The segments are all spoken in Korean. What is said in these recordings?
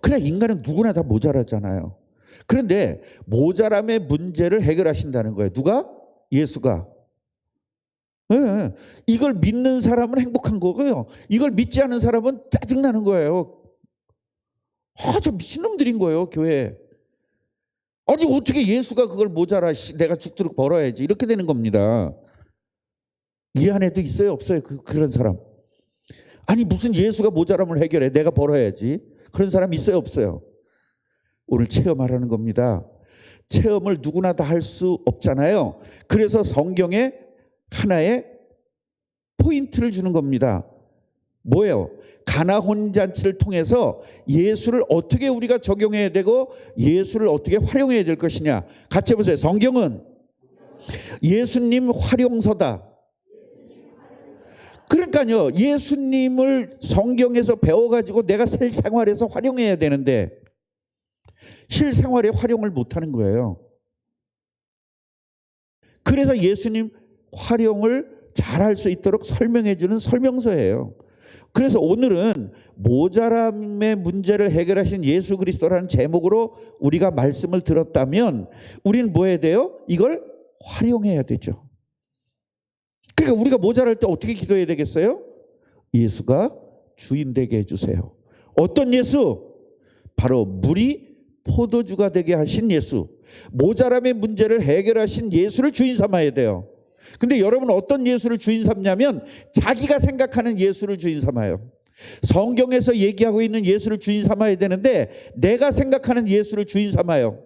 그냥 인간은 누구나 다 모자라잖아요. 그런데 모자람의 문제를 해결하신다는 거예요. 누가? 예수가. 네. 이걸 믿는 사람은 행복한 거고요. 이걸 믿지 않는 사람은 짜증나는 거예요. 저 미친놈들인 거예요, 교회. 아니 어떻게 예수가 그걸 모자라, 내가 죽도록 벌어야지, 이렇게 되는 겁니다. 이 안에도 있어요, 없어요? 그런 사람. 아니 무슨 예수가 모자람을 해결해, 내가 벌어야지. 그런 사람 있어요, 없어요? 오늘 체험하라는 겁니다. 체험을 누구나 다 할 수 없잖아요. 그래서 성경에 하나의 포인트를 주는 겁니다. 뭐예요? 가나 혼잔치를 통해서 예수를 어떻게 우리가 적용해야 되고 예수를 어떻게 활용해야 될 것이냐. 같이 해보세요. 성경은 예수님 활용서다. 그러니까요, 예수님을 성경에서 배워가지고 내가 실생활에서 활용해야 되는데 실생활에 활용을 못하는 거예요. 그래서 예수님 활용을 잘할 수 있도록 설명해 주는 설명서예요. 그래서 오늘은 모자람의 문제를 해결하신 예수 그리스도라는 제목으로 우리가 말씀을 들었다면 우리는 뭐 해야 돼요? 이걸 활용해야 되죠. 그러니까 우리가 모자랄 때 어떻게 기도해야 되겠어요? 예수가 주인 되게 해주세요. 어떤 예수? 바로 물이 포도주가 되게 하신 예수. 모자람의 문제를 해결하신 예수를 주인 삼아야 돼요. 근데 여러분은 어떤 예수를 주인 삼냐면 자기가 생각하는 예수를 주인 삼아요. 성경에서 얘기하고 있는 예수를 주인 삼아야 되는데 내가 생각하는 예수를 주인 삼아요.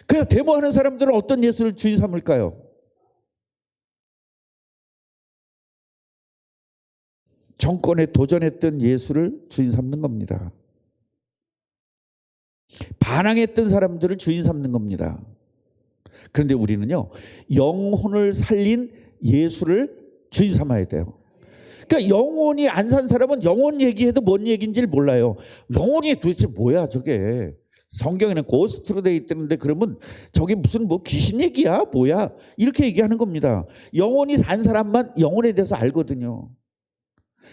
그래서 데모하는 사람들은 어떤 예수를 주인 삼을까요? 정권에 도전했던 예수를 주인 삼는 겁니다. 반항했던 사람들을 주인 삼는 겁니다. 그런데 우리는요, 영혼을 살린 예수를 주인 삼아야 돼요. 그러니까 영혼이 안 산 사람은 영혼 얘기해도 뭔 얘기인지를 몰라요. 영혼이 도대체 뭐야 저게. 성경에는 고스트로 되어 있다는데 그러면 저게 무슨 뭐 귀신 얘기야 뭐야 이렇게 얘기하는 겁니다. 영혼이 산 사람만 영혼에 대해서 알거든요.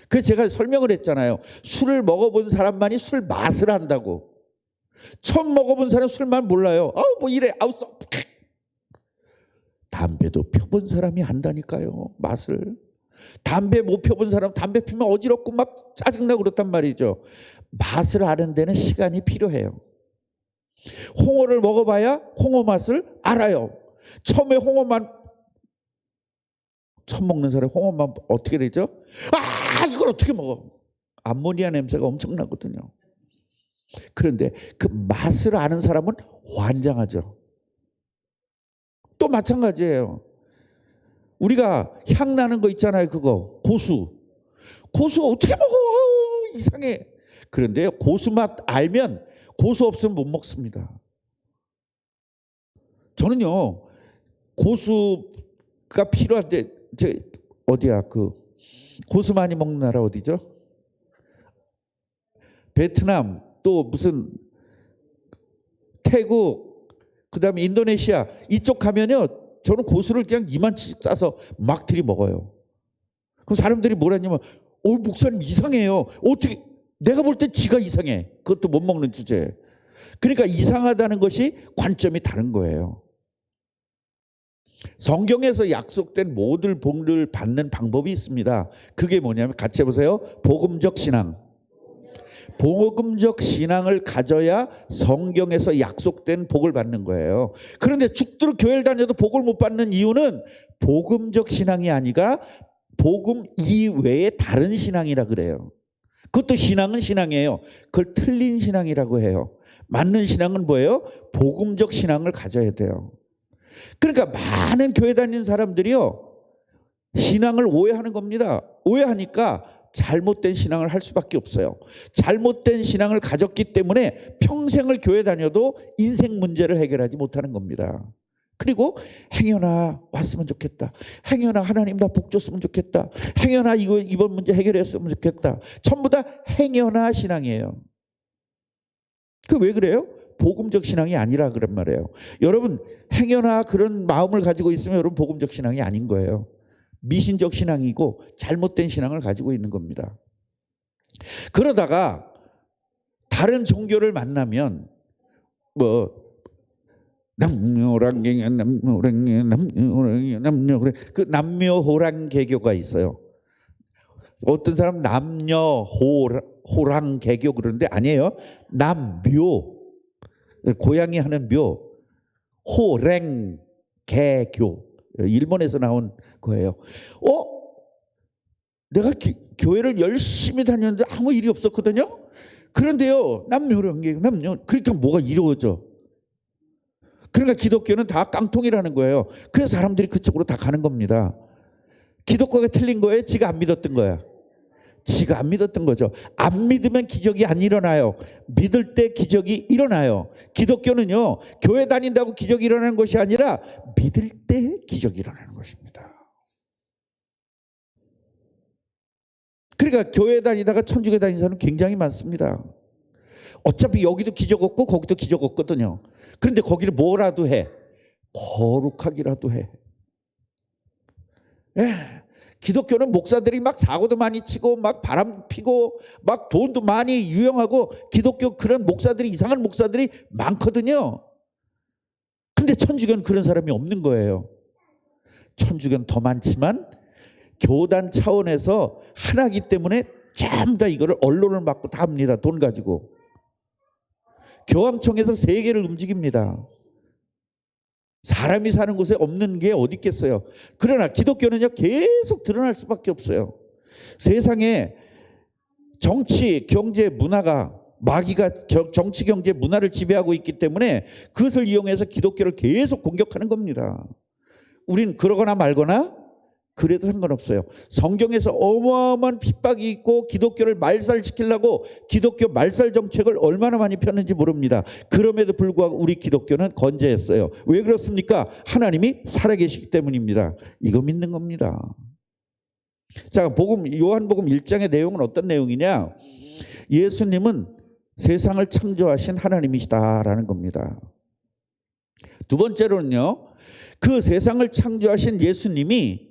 그래서 제가 설명을 했잖아요. 술을 먹어본 사람만이 술 맛을 안다고. 처음 먹어본 사람 술 맛 몰라요. 뭐 이래. 담배도 펴본 사람이 안다니까요, 맛을. 담배 못 펴본 사람 담배 피면 어지럽고 막 짜증나고 그렇단 말이죠. 맛을 아는 데는 시간이 필요해요. 홍어를 먹어봐야 홍어 맛을 알아요. 처음에 홍어만 처음 먹는 사람이 홍어만 어떻게 되죠? 이걸 어떻게 먹어? 암모니아 냄새가 엄청나거든요. 그런데 그 맛을 아는 사람은 환장하죠. 또 마찬가지예요. 우리가 향 나는 거 있잖아요. 그거 고수가 어떻게 먹어? 이상해. 그런데 고수 맛 알면 고수 없으면 못 먹습니다. 저는요, 고수가 필요한데 어디야? 고수 많이 먹는 나라 어디죠? 베트남, 또 무슨 태국, 그다음에 인도네시아 이쪽 가면요, 저는 고수를 그냥 이만치씩 싸서 막 들이 먹어요. 그럼 사람들이 뭐라냐면 목사님 이상해요. 어떻게 내가 볼 때 지가 이상해. 그것도 못 먹는 주제에. 그러니까 이상하다는 것이 관점이 다른 거예요. 성경에서 약속된 모든 복을 받는 방법이 있습니다. 그게 뭐냐면 같이 해보세요. 복음적 신앙. 복음적 신앙을 가져야 성경에서 약속된 복을 받는 거예요. 그런데 죽도록 교회를 다녀도 복을 못 받는 이유는 복음적 신앙이 아니라 복음 이외의 다른 신앙이라 그래요. 그것도 신앙은 신앙이에요. 그걸 틀린 신앙이라고 해요. 맞는 신앙은 뭐예요? 복음적 신앙을 가져야 돼요. 그러니까 많은 교회 다니는 사람들이요, 신앙을 오해하는 겁니다. 오해하니까 잘못된 신앙을 할 수밖에 없어요. 잘못된 신앙을 가졌기 때문에 평생을 교회 다녀도 인생 문제를 해결하지 못하는 겁니다. 그리고 행여나 왔으면 좋겠다. 행여나 하나님 나 복 줬으면 좋겠다. 행여나 이번 문제 해결했으면 좋겠다. 전부 다 행여나 신앙이에요. 왜 그래요? 복음적 신앙이 아니라 그런 말이에요. 여러분 행여나 그런 마음을 가지고 있으면 여러분 복음적 신앙이 아닌 거예요. 미신적 신앙이고 잘못된 신앙을 가지고 있는 겁니다. 그러다가 다른 종교를 만나면 뭐 그 남녀호랑 개교가 있어요. 어떤 사람 남녀호랑 개교 그러는데 아니에요. 남묘, 고양이 하는 묘, 호랭 개교, 일본에서 나온 거예요. 내가 교회를 열심히 다녔는데 아무 일이 없었거든요. 그런데요, 남녀호랑 개교, 그러니까 뭐가 이루어져. 그러니까 기독교는 다 깡통이라는 거예요. 그래서 사람들이 그쪽으로 다 가는 겁니다. 기독교가 틀린 거예요? 지가 안 믿었던 거야? 지가 안 믿었던 거죠. 안 믿으면 기적이 안 일어나요. 믿을 때 기적이 일어나요. 기독교는요, 교회 다닌다고 기적이 일어나는 것이 아니라 믿을 때 기적이 일어나는 것입니다. 그러니까 교회 다니다가 천주교 다니는 사람은 굉장히 많습니다. 어차피 여기도 기적 없고 거기도 기적 없거든요. 그런데 거기를 뭐라도 해. 거룩하기라도 해. 기독교는 목사들이 막 사고도 많이 치고 막 바람 피고 막 돈도 많이 유용하고 기독교 그런 목사들이 이상한 목사들이 많거든요. 근데 천주교는 그런 사람이 없는 거예요. 천주교는 더 많지만 교단 차원에서 하나이기 때문에 전부 다 이거를 언론을 맡고 다 합니다. 돈 가지고. 교황청에서 세계를 움직입니다. 사람이 사는 곳에 없는 게 어디 있겠어요. 그러나 기독교는요, 계속 드러날 수밖에 없어요. 세상에 정치, 경제, 문화가 마귀가 정치, 경제, 문화를 지배하고 있기 때문에 그것을 이용해서 기독교를 계속 공격하는 겁니다. 우린 그러거나 말거나 그래도 상관없어요. 성경에서 어마어마한 핍박이 있고 기독교를 말살시키려고 기독교 말살 정책을 얼마나 많이 폈는지 모릅니다. 그럼에도 불구하고 우리 기독교는 건재했어요. 왜 그렇습니까? 하나님이 살아계시기 때문입니다. 이거 믿는 겁니다. 자, 요한복음 1장의 내용은 어떤 내용이냐? 예수님은 세상을 창조하신 하나님이시다라는 겁니다. 두 번째로는요, 그 세상을 창조하신 예수님이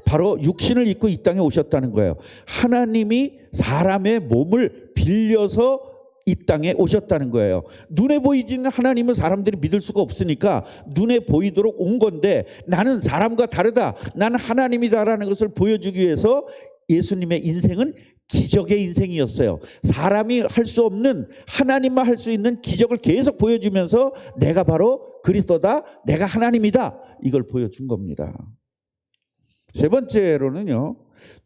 바로 육신을 입고 이 땅에 오셨다는 거예요. 하나님이 사람의 몸을 빌려서 이 땅에 오셨다는 거예요. 눈에 보이지는 하나님은 사람들이 믿을 수가 없으니까 눈에 보이도록 온 건데 나는 사람과 다르다. 나는 하나님이다라는 것을 보여주기 위해서 예수님의 인생은 기적의 인생이었어요. 사람이 할 수 없는 하나님만 할 수 있는 기적을 계속 보여주면서 내가 바로 그리스도다. 내가 하나님이다. 이걸 보여준 겁니다. 세 번째로는요,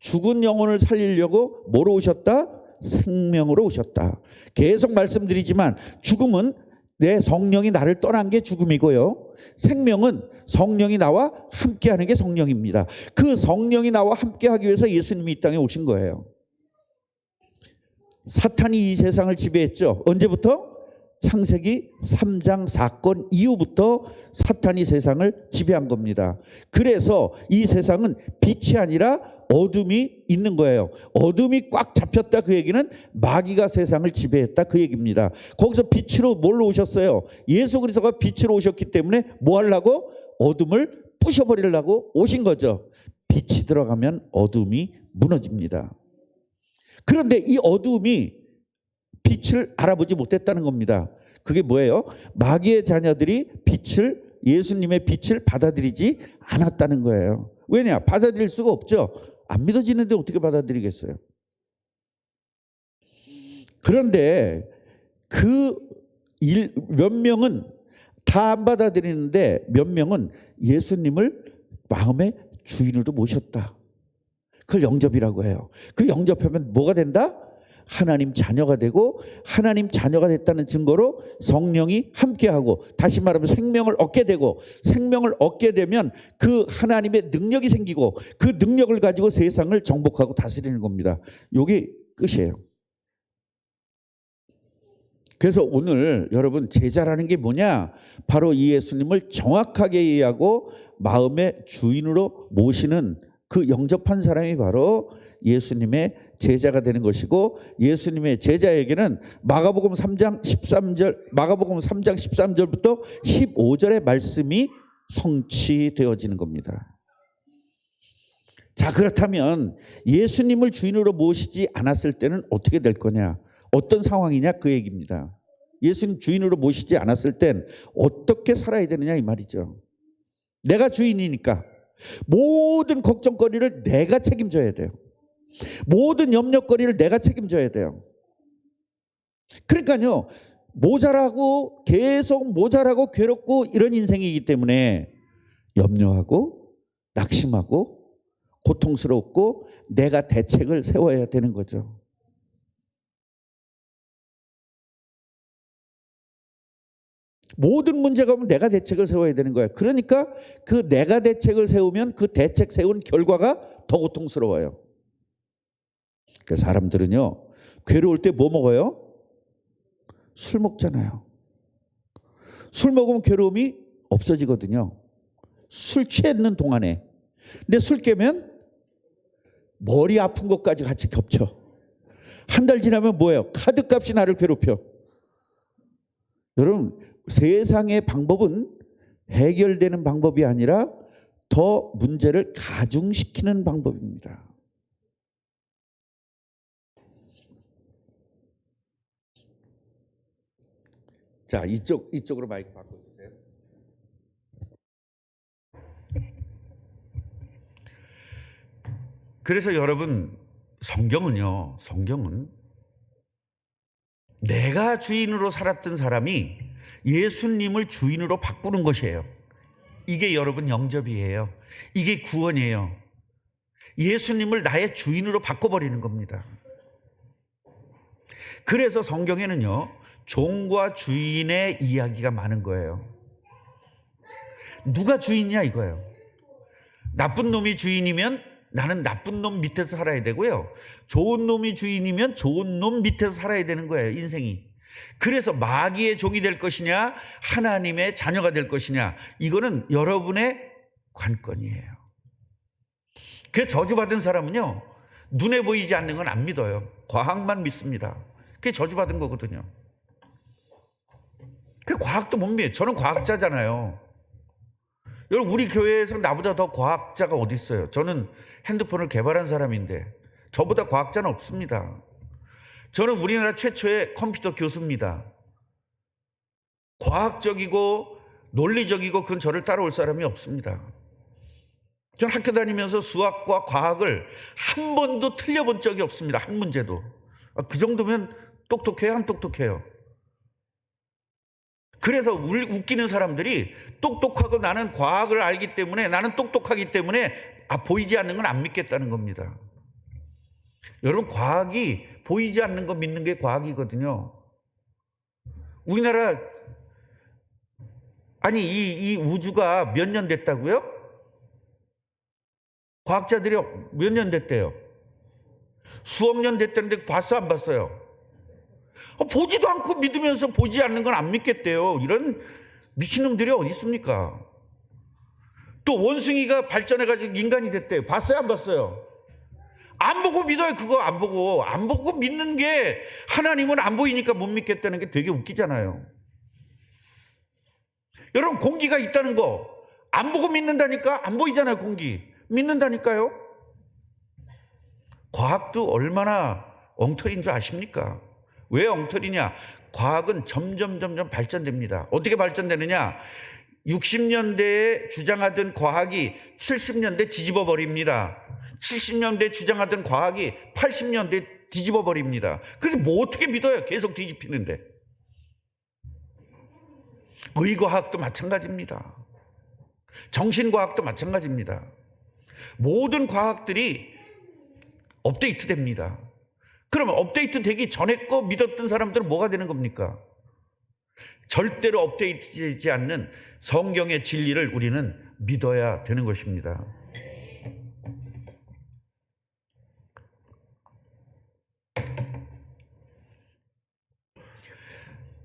죽은 영혼을 살리려고 뭐로 오셨다? 생명으로 오셨다. 계속 말씀드리지만 죽음은 내 성령이 나를 떠난 게 죽음이고요, 생명은 성령이 나와 함께하는 게 성령입니다. 그 성령이 나와 함께하기 위해서 예수님이 이 땅에 오신 거예요. 사탄이 이 세상을 지배했죠. 언제부터? 창세기 3장 사건 이후부터 사탄이 세상을 지배한 겁니다. 그래서 이 세상은 빛이 아니라 어둠이 있는 거예요. 어둠이 꽉 잡혔다, 그 얘기는 마귀가 세상을 지배했다, 그 얘기입니다. 거기서 빛으로 뭘로 오셨어요? 예수 그리스도가 빛으로 오셨기 때문에 뭐 하려고? 어둠을 부셔버리려고 오신 거죠. 빛이 들어가면 어둠이 무너집니다. 그런데 이 어둠이 빛을 알아보지 못했다는 겁니다. 그게 뭐예요? 마귀의 자녀들이 예수님의 빛을 받아들이지 않았다는 거예요. 왜냐? 받아들일 수가 없죠. 안 믿어지는데 어떻게 받아들이겠어요? 그런데 몇 명은 다 안 받아들이는데 몇 명은 예수님을 마음의 주인으로 모셨다. 그걸 영접이라고 해요. 그 영접하면 뭐가 된다? 하나님 자녀가 되고, 하나님 자녀가 됐다는 증거로 성령이 함께하고, 다시 말하면 생명을 얻게 되고, 생명을 얻게 되면 그 하나님의 능력이 생기고, 그 능력을 가지고 세상을 정복하고 다스리는 겁니다. 이게 끝이에요. 그래서 오늘 여러분, 제자라는 게 뭐냐? 바로 이 예수님을 정확하게 이해하고 마음의 주인으로 모시는 그 영접한 사람이 바로 예수님의 제자가 되는 것이고, 예수님의 제자에게는 마가복음 3장 13절부터 15절의 말씀이 성취되어지는 겁니다. 자, 그렇다면 예수님을 주인으로 모시지 않았을 때는 어떻게 될 거냐? 어떤 상황이냐 그 얘기입니다. 예수님 주인으로 모시지 않았을 땐 어떻게 살아야 되느냐 이 말이죠. 내가 주인이니까 모든 걱정거리를 내가 책임져야 돼요. 모든 염려거리를 내가 책임져야 돼요. 그러니까요, 모자라고 계속 모자라고 괴롭고 이런 인생이기 때문에 염려하고 낙심하고 고통스럽고 내가 대책을 세워야 되는 거죠. 모든 문제가 오면 내가 대책을 세워야 되는 거예요. 그러니까 그 내가 대책을 세우면 그 대책 세운 결과가 더 고통스러워요. 그래서 사람들은요, 괴로울 때 뭐 먹어요? 술 먹잖아요. 술 먹으면 괴로움이 없어지거든요. 술 취했는 동안에. 근데 술 깨면 머리 아픈 것까지 같이 겹쳐. 한 달 지나면 뭐예요? 카드값이 나를 괴롭혀. 여러분, 세상의 방법은 해결되는 방법이 아니라 더 문제를 가중시키는 방법입니다. 자, 이쪽으로 마이크 바꿔주세요. 그래서 여러분, 성경은 내가 주인으로 살았던 사람이 예수님을 주인으로 바꾸는 것이에요. 이게 여러분 영접이에요. 이게 구원이에요. 예수님을 나의 주인으로 바꿔버리는 겁니다. 그래서 성경에는요, 종과 주인의 이야기가 많은 거예요. 누가 주인이냐 이거예요. 나쁜 놈이 주인이면 나는 나쁜 놈 밑에서 살아야 되고요. 좋은 놈이 주인이면 좋은 놈 밑에서 살아야 되는 거예요, 인생이. 그래서 마귀의 종이 될 것이냐, 하나님의 자녀가 될 것이냐, 이거는 여러분의 관건이에요. 그래서 저주받은 사람은요, 눈에 보이지 않는 건 안 믿어요. 과학만 믿습니다. 그게 저주받은 거거든요. 그 과학도 못 믿어요. 저는 과학자잖아요. 여러분, 우리 교회에서 나보다 더 과학자가 어디 있어요? 저는 핸드폰을 개발한 사람인데 저보다 과학자는 없습니다. 저는 우리나라 최초의 컴퓨터 교수입니다. 과학적이고 논리적이고 그건 저를 따라올 사람이 없습니다. 저는 학교 다니면서 수학과 과학을 한 번도 틀려본 적이 없습니다. 한 문제도. 그 정도면 똑똑해요? 안 똑똑해요? 그래서 웃기는 사람들이 똑똑하고 나는 과학을 알기 때문에, 나는 똑똑하기 때문에 보이지 않는 건 안 믿겠다는 겁니다. 여러분, 과학이 보이지 않는 거 믿는 게 과학이거든요. 우리나라, 아니 이 우주가 몇 년 됐다고요? 과학자들이 몇 년 됐대요? 수억 년 됐다는데 봤어 안 봤어요? 보지도 않고 믿으면서 보지 않는 건 안 믿겠대요. 이런 미친놈들이 어디 있습니까? 또 원숭이가 발전해가지고 인간이 됐대요. 봤어요 안 봤어요? 안 보고 믿어요. 그거 안 보고 믿는 게, 하나님은 안 보이니까 못 믿겠다는 게 되게 웃기잖아요. 여러분, 공기가 있다는 거 안 보고 믿는다니까? 안 보이잖아요. 공기 믿는다니까요. 과학도 얼마나 엉터리인 줄 아십니까? 왜 엉터리냐? 과학은 점점 발전됩니다. 어떻게 발전되느냐? 60년대에 주장하던 과학이 70년대 뒤집어 버립니다. 70년대에 주장하던 과학이 80년대에 뒤집어 버립니다. 그게 뭐 어떻게 믿어요? 계속 뒤집히는데. 의과학도 마찬가지입니다. 정신과학도 마찬가지입니다. 모든 과학들이 업데이트 됩니다. 그러면 업데이트 되기 전에 거 믿었던 사람들은 뭐가 되는 겁니까? 절대로 업데이트 되지 않는 성경의 진리를 우리는 믿어야 되는 것입니다.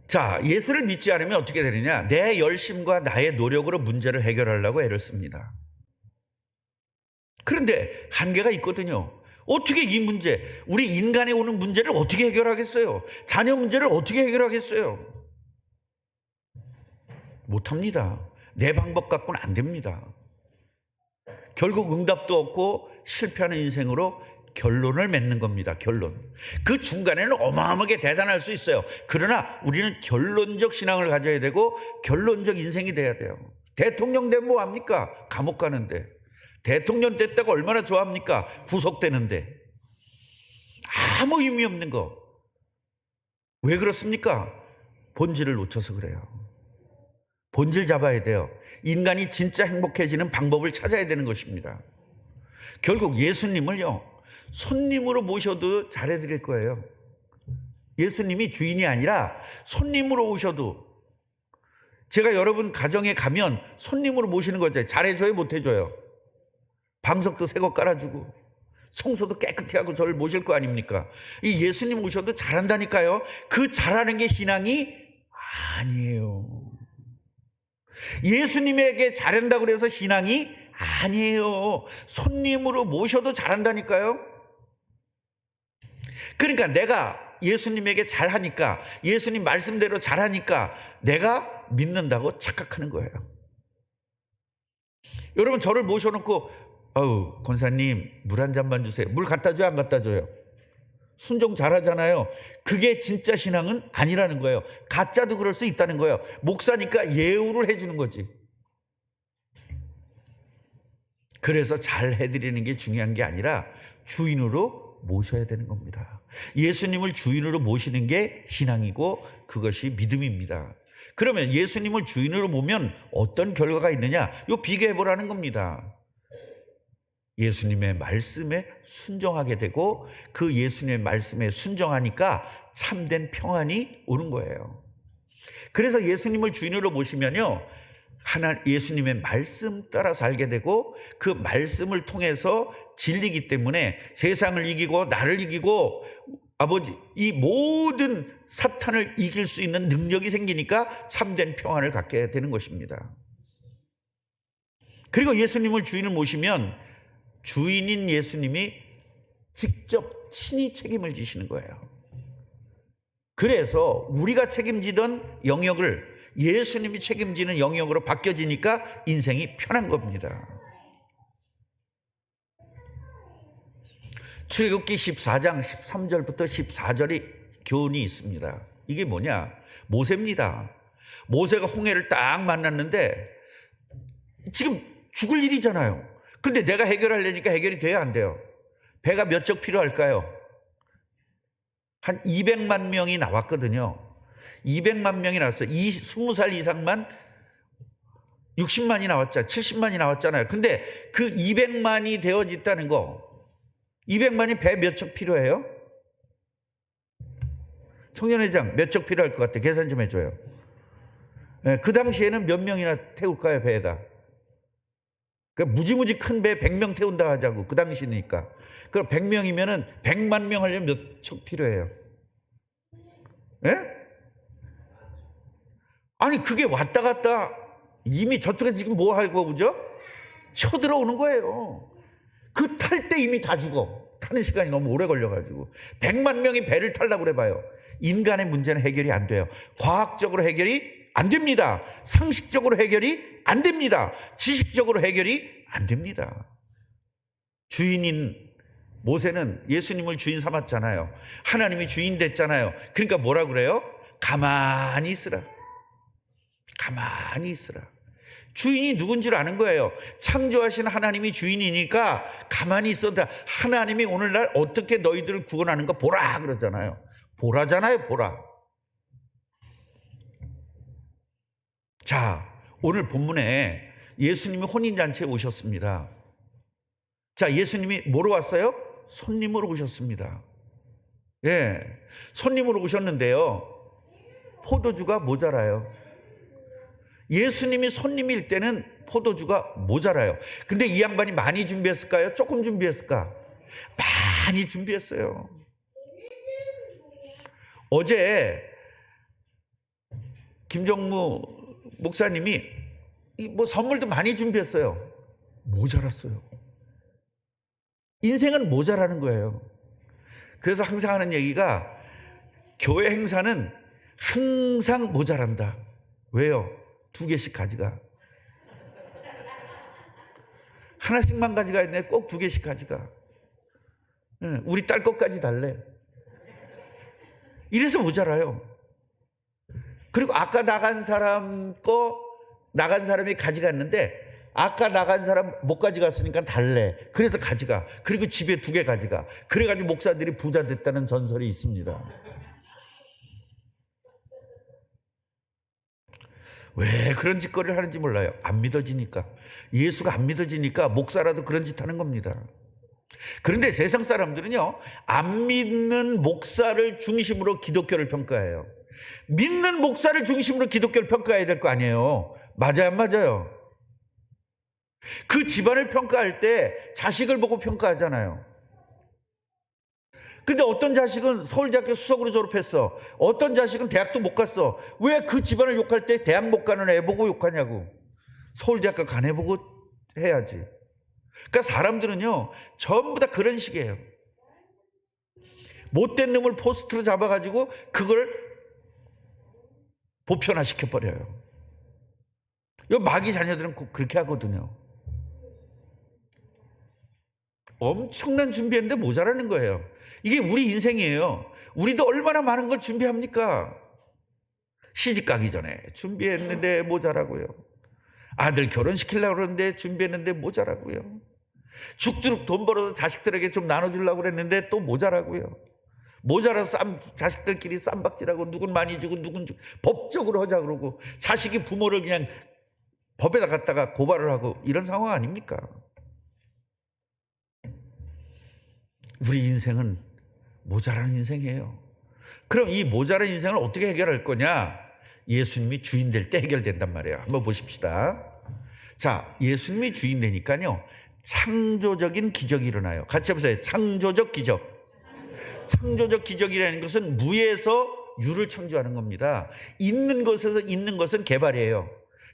자, 예수를 믿지 않으면 어떻게 되느냐? 내 열심과 나의 노력으로 문제를 해결하려고 애를 씁니다. 그런데 한계가 있거든요. 어떻게 이 문제, 우리 인간에 오는 문제를 어떻게 해결하겠어요? 자녀 문제를 어떻게 해결하겠어요? 못합니다. 내 방법 갖고는 안 됩니다. 결국 응답도 없고 실패하는 인생으로 결론을 맺는 겁니다. 결론. 그 중간에는 어마어마하게 대단할 수 있어요. 그러나 우리는 결론적 신앙을 가져야 되고 결론적 인생이 돼야 돼요. 대통령 되면 뭐합니까? 감옥 가는데. 대통령 됐다고 얼마나 좋아합니까? 구속되는데. 아무 의미 없는 거. 왜 그렇습니까? 본질을 놓쳐서 그래요. 본질 잡아야 돼요. 인간이 진짜 행복해지는 방법을 찾아야 되는 것입니다. 결국 예수님을요, 손님으로 모셔도 잘해드릴 거예요. 예수님이 주인이 아니라 손님으로 오셔도, 제가 여러분 가정에 가면 손님으로 모시는 거죠. 잘해줘요, 못해줘요? 방석도 새 거 깔아주고 청소도 깨끗이 하고 저를 모실 거 아닙니까? 이 예수님 오셔도 잘한다니까요. 그 잘하는 게 신앙이 아니에요. 예수님에게 잘한다고 그래서 신앙이 아니에요. 손님으로 모셔도 잘한다니까요. 그러니까 내가 예수님에게 잘하니까, 예수님 말씀대로 잘하니까 내가 믿는다고 착각하는 거예요. 여러분, 저를 모셔놓고 권사님 물 한 잔만 주세요. 물 갖다 줘요, 안 갖다 줘요? 순종 잘하잖아요. 그게 진짜 신앙은 아니라는 거예요. 가짜도 그럴 수 있다는 거예요. 목사니까 예우를 해주는 거지. 그래서 잘 해드리는 게 중요한 게 아니라 주인으로 모셔야 되는 겁니다. 예수님을 주인으로 모시는 게 신앙이고 그것이 믿음입니다. 그러면 예수님을 주인으로 모면 어떤 결과가 있느냐? 이거 비교해 보라는 겁니다. 예수님의 말씀에 순종하게 되고 그 예수님의 말씀에 순종하니까 참된 평안이 오는 거예요. 그래서 예수님을 주인으로 모시면요, 예수님의 말씀 따라 살게 되고 그 말씀을 통해서 진리기 때문에 세상을 이기고 나를 이기고 아버지 이 모든 사탄을 이길 수 있는 능력이 생기니까 참된 평안을 갖게 되는 것입니다. 그리고 예수님을 주인을 모시면 주인인 예수님이 직접 친히 책임을 지시는 거예요. 그래서 우리가 책임지던 영역을 예수님이 책임지는 영역으로 바뀌어지니까 인생이 편한 겁니다. 출애굽기 14장 13절부터 14절이 교훈이 있습니다. 이게 뭐냐? 모세입니다. 모세가 홍해를 딱 만났는데 지금 죽을 일이잖아요. 근데 내가 해결하려니까 해결이 돼야 안 돼요. 배가 몇 척 필요할까요? 한 200만 명이 나왔거든요. 200만 명이 나왔어요. 20살 이상만 60만이 나왔잖아요. 70만이 나왔잖아요. 근데 그 200만이 되어졌다는 거, 200만이 배 몇 척 필요해요? 청년회장 몇 척 필요할 것 같아? 계산 좀 해줘요. 그 당시에는 몇 명이나 태울까요, 배에다? 그러니까 무지무지 큰 배 100명 태운다 하자고. 그 당시니까. 그럼 100명이면은 100만 명 하려면 몇 척 필요해요? 예? 아니, 그게 왔다 갔다 이미 저쪽에 지금 뭐 하고 그죠? 쳐들어오는 거예요. 그 탈 때 이미 다 죽어. 타는 시간이 너무 오래 걸려가지고. 100만 명이 배를 타려고 그래봐요. 인간의 문제는 해결이 안 돼요. 과학적으로 해결이 안 됩니다. 상식적으로 해결이 안 됩니다. 지식적으로 해결이 안 됩니다. 주인인 모세는 예수님을 주인 삼았잖아요. 하나님이 주인 됐잖아요. 그러니까 뭐라 그래요? 가만히 있으라. 가만히 있으라. 주인이 누군지를 아는 거예요. 창조하신 하나님이 주인이니까 가만히 있어도 하나님이 오늘날 어떻게 너희들을 구원하는가 보라 그러잖아요. 보라잖아요, 보라. 자, 오늘 본문에 예수님이 혼인잔치에 오셨습니다. 자, 예수님이 뭐로 왔어요? 손님으로 오셨습니다. 예, 손님으로 오셨는데요, 포도주가 모자라요. 예수님이 손님일 때는 포도주가 모자라요. 근데 이 양반이 많이 준비했을까요? 조금 준비했을까? 많이 준비했어요. 어제 김정무 목사님이 뭐 선물도 많이 준비했어요. 모자랐어요. 인생은 모자라는 거예요. 그래서 항상 하는 얘기가 교회 행사는 항상 모자란다. 왜요? 2개씩 가져가. 하나씩만 가져가야 되는데 꼭 2개씩 가져가. 우리 딸 것까지 달래. 이래서 모자라요. 그리고 아까 나간 사람 나간 사람이 가져갔는데 아까 나간 사람 못 가져갔으니까 달래. 그래서 가져가. 그리고 집에 2개 가져가. 그래가지고 목사들이 부자 됐다는 전설이 있습니다. 왜 그런 짓거리를 하는지 몰라요. 안 믿어지니까. 예수가 안 믿어지니까 목사라도 그런 짓 하는 겁니다. 그런데 세상 사람들은요, 안 믿는 목사를 중심으로 기독교를 평가해요. 믿는 목사를 중심으로 기독교를 평가해야 될 거 아니에요. 맞아요, 안 맞아요? 그 집안을 평가할 때 자식을 보고 평가하잖아요. 근데 어떤 자식은 서울대학교 수석으로 졸업했어. 어떤 자식은 대학도 못 갔어. 왜 그 집안을 욕할 때 대학 못 가는 애 보고 욕하냐고. 서울대학교 간 애 보고 해야지. 그러니까 사람들은요, 전부 다 그런 식이에요. 못된 놈을 포스트로 잡아가지고 그걸 보편화시켜버려요. 이 마귀 자녀들은 꼭 그렇게 하거든요. 엄청난 준비했는데 모자라는 거예요. 이게 우리 인생이에요. 우리도 얼마나 많은 걸 준비합니까? 시집 가기 전에 준비했는데 모자라고요. 아들 결혼시키려고 그러는데 준비했는데 모자라고요. 죽도록 돈 벌어서 자식들에게 좀 나눠주려고 그랬는데 또 모자라고요. 모자라서 자식들끼리 쌈박질하고 누군 많이 주고 누군 법적으로 하자 그러고 자식이 부모를 그냥 법에다 갖다가 고발을 하고 이런 상황 아닙니까? 우리 인생은 모자란 인생이에요. 그럼 이 모자란 인생을 어떻게 해결할 거냐? 예수님이 주인 될 때 해결된단 말이에요. 한번 보십시다. 자, 예수님이 주인 되니까요, 창조적인 기적이 일어나요. 같이 해보세요. 창조적 기적. 창조적 기적이라는 것은 무에서 유를 창조하는 겁니다. 있는 것에서 있는 것은 개발이에요.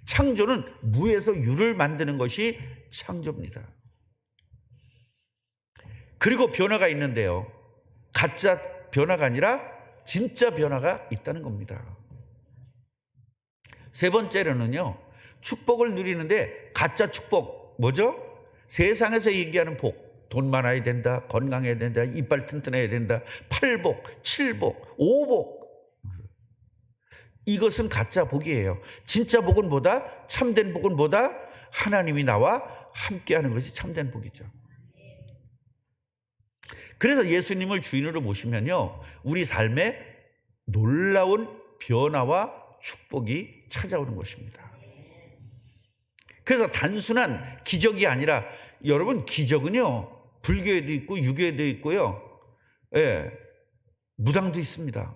창조는 무에서 유를 만드는 것이 창조입니다. 그리고 변화가 있는데요, 가짜 변화가 아니라 진짜 변화가 있다는 겁니다. 세 번째로는요, 축복을 누리는데 가짜 축복 뭐죠? 세상에서 얘기하는 복, 돈 많아야 된다, 건강해야 된다, 이빨 튼튼해야 된다, 8복, 7복, 5복, 이것은 가짜 복이에요. 진짜 복은 뭐다? 참된 복은 뭐다? 하나님이 나와 함께하는 것이 참된 복이죠. 그래서 예수님을 주인으로 모시면요, 우리 삶에 놀라운 변화와 축복이 찾아오는 것입니다. 그래서 단순한 기적이 아니라, 여러분, 기적은요, 불교에도 있고 유교에도 있고요, 무당도 있습니다.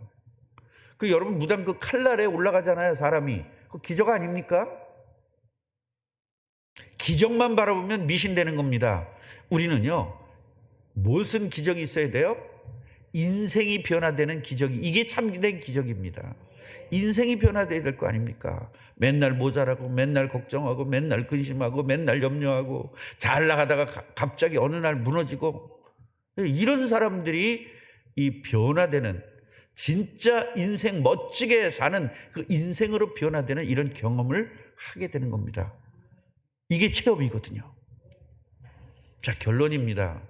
여러분, 무당 그 칼날에 올라가잖아요, 사람이. 그 기적 아닙니까? 기적만 바라보면 미신되는 겁니다. 우리는요, 무슨 기적이 있어야 돼요? 인생이 변화되는 기적이, 이게 참된 기적입니다. 인생이 변화돼야 될 거 아닙니까? 맨날 모자라고, 맨날 걱정하고, 맨날 근심하고, 맨날 염려하고, 잘 나가다가 갑자기 어느 날 무너지고, 이런 사람들이 이 변화되는, 진짜 인생 멋지게 사는 그 인생으로 변화되는 이런 경험을 하게 되는 겁니다. 이게 체험이거든요. 자, 결론입니다.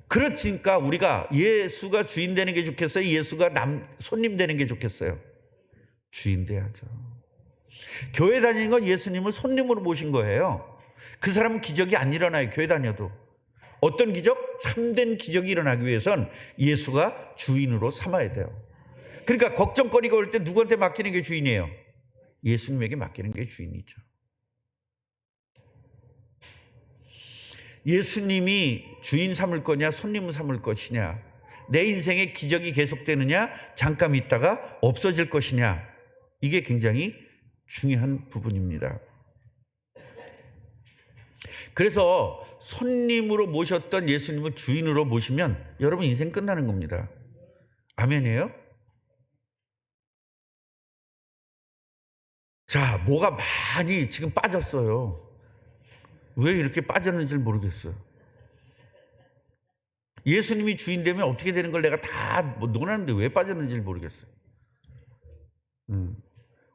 그렇으니까 우리가 예수가 주인 되는 게 좋겠어요? 예수가 손님 되는 게 좋겠어요? 주인 돼야죠. 교회 다니는 건 예수님을 손님으로 모신 거예요. 그 사람은 기적이 안 일어나요, 교회 다녀도. 어떤 기적? 참된 기적이 일어나기 위해선 예수가 주인으로 삼아야 돼요. 그러니까 걱정거리가 올 때 누구한테 맡기는 게 주인이에요? 예수님에게 맡기는 게 주인이죠. 예수님이 주인 삼을 거냐, 손님 삼을 것이냐, 내 인생에 기적이 계속되느냐, 잠깐 있다가 없어질 것이냐, 이게 굉장히 중요한 부분입니다. 그래서 손님으로 모셨던 예수님을 주인으로 모시면 여러분 인생 끝나는 겁니다. 아멘이에요? 자, 뭐가 많이 지금 빠졌어요. 왜 이렇게 빠졌는지 모르겠어요. 예수님이 주인 되면 어떻게 되는 걸 내가 다 논하는데 왜 빠졌는지 모르겠어요.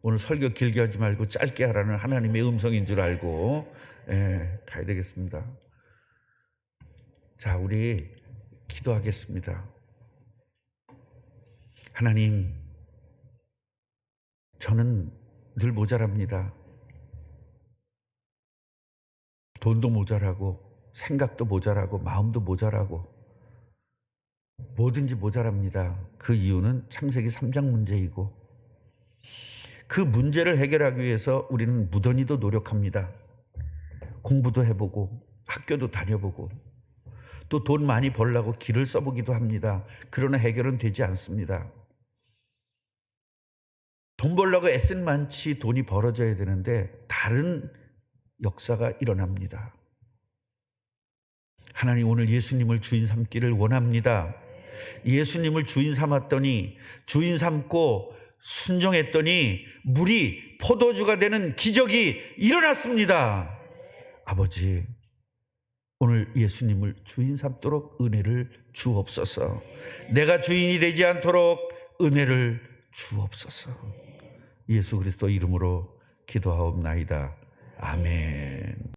오늘 설교 길게 하지 말고 짧게 하라는 하나님의 음성인 줄 알고 가야 되겠습니다. 자, 우리 기도하겠습니다. 하나님, 저는 늘 모자랍니다. 돈도 모자라고, 생각도 모자라고, 마음도 모자라고, 뭐든지 모자랍니다. 그 이유는 창세기 3장 문제이고, 그 문제를 해결하기 위해서 우리는 무던히도 노력합니다. 공부도 해보고, 학교도 다녀보고, 또 돈 많이 벌려고 길을 써보기도 합니다. 그러나 해결은 되지 않습니다. 돈 벌려고 애쓴 만치 돈이 벌어져야 되는데 다른 역사가 일어납니다. 하나님, 오늘 예수님을 주인 삼기를 원합니다. 예수님을 주인 삼았더니, 주인 삼고 순종했더니 물이 포도주가 되는 기적이 일어났습니다. 아버지, 오늘 예수님을 주인 삼도록 은혜를 주옵소서. 내가 주인이 되지 않도록 은혜를 주옵소서. 예수 그리스도 이름으로 기도하옵나이다. 아멘.